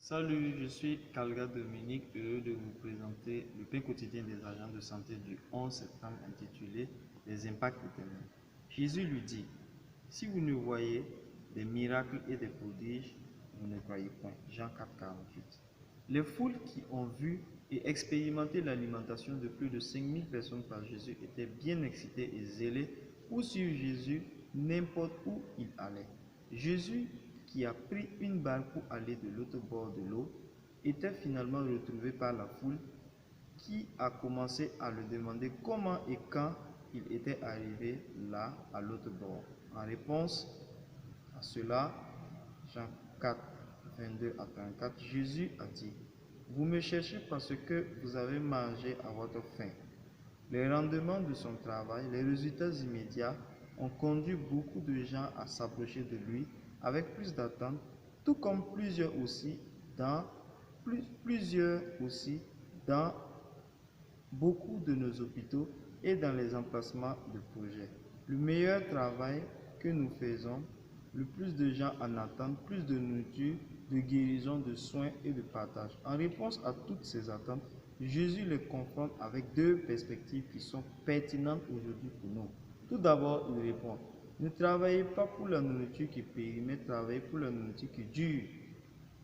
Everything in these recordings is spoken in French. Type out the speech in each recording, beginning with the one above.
Salut, je suis Kalga Dominique, heureux de vous présenter le pain quotidien des agents de santé du 11 septembre intitulé Les impacts éternels. Jésus lui dit, si vous ne voyez des miracles et des prodiges, vous ne croyez point. Jean 4, 48. Les foules qui ont vu et expérimenté l'alimentation de plus de 5000 personnes par Jésus étaient bien excitées et zélées pour suivre Jésus n'importe où il allait. Jésus, qui a pris une barque pour aller de l'autre bord de l'eau, était finalement retrouvé par la foule qui a commencé à le demander comment et quand il était arrivé là à l'autre bord. En réponse à cela, Jean 4, 22 à 34, Jésus a dit, vous me cherchez parce que vous avez mangé à votre faim. Les rendements de son travail, les résultats immédiats ont conduit beaucoup de gens à s'approcher de lui avec plus d'attente, tout comme plusieurs aussi dans beaucoup de nos hôpitaux et dans les emplacements de projets. Le meilleur travail que nous faisons, le plus de gens en attendent, plus de nourriture, de guérison, de soins et de partage. En réponse à toutes ces attentes, Jésus les confronte avec deux perspectives qui sont pertinentes aujourd'hui pour nous. Tout d'abord, il répond, ne travaillez pas pour la nourriture qui périt, mais travaillez pour la nourriture qui dure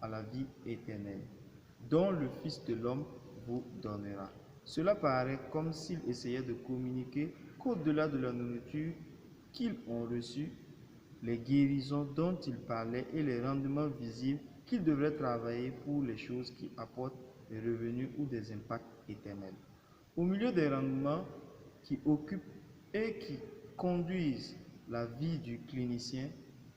à la vie éternelle, dont le Fils de l'homme vous donnera. Cela paraît comme s'il essayait de communiquer qu'au-delà de la nourriture qu'ils ont reçue, les guérisons dont il parlait et les rendements visibles, qu'ils devraient travailler pour les choses qui apportent des revenus ou des impacts éternels. Au milieu des rendements qui occupent et qui conduisent la vie du clinicien,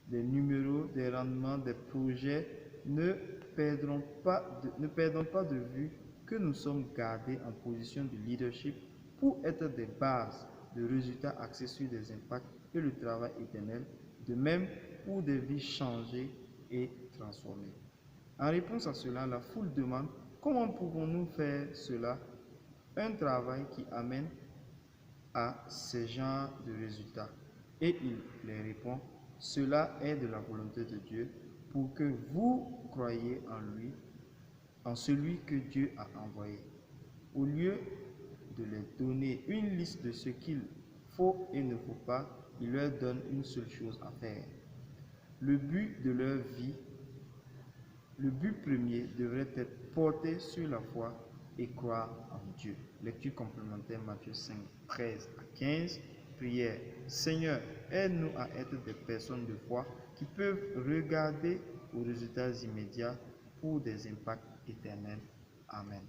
des numéros, des rendements, des projets, ne perdons pas de vue que nous sommes gardés en position de leadership pour être des bases de résultats axés sur des impacts et le travail éternel, de même pour des vies changées et transformées. En réponse à cela, la foule demande comment pouvons-nous faire cela, un travail qui amène à ce genre de résultats. Et il les répond, cela est de la volonté de Dieu pour que vous croyiez en lui, en celui que Dieu a envoyé. Au lieu de leur donner une liste de ce qu'il faut et ne faut pas, il leur donne une seule chose à faire. Le but de leur vie, le but premier devrait être porté sur la foi et croire en Dieu. Lecture complémentaire Matthieu 5, 13 à 15. Prière. Seigneur, aide-nous à être des personnes de foi qui peuvent regarder aux résultats immédiats pour des impacts éternels. Amen.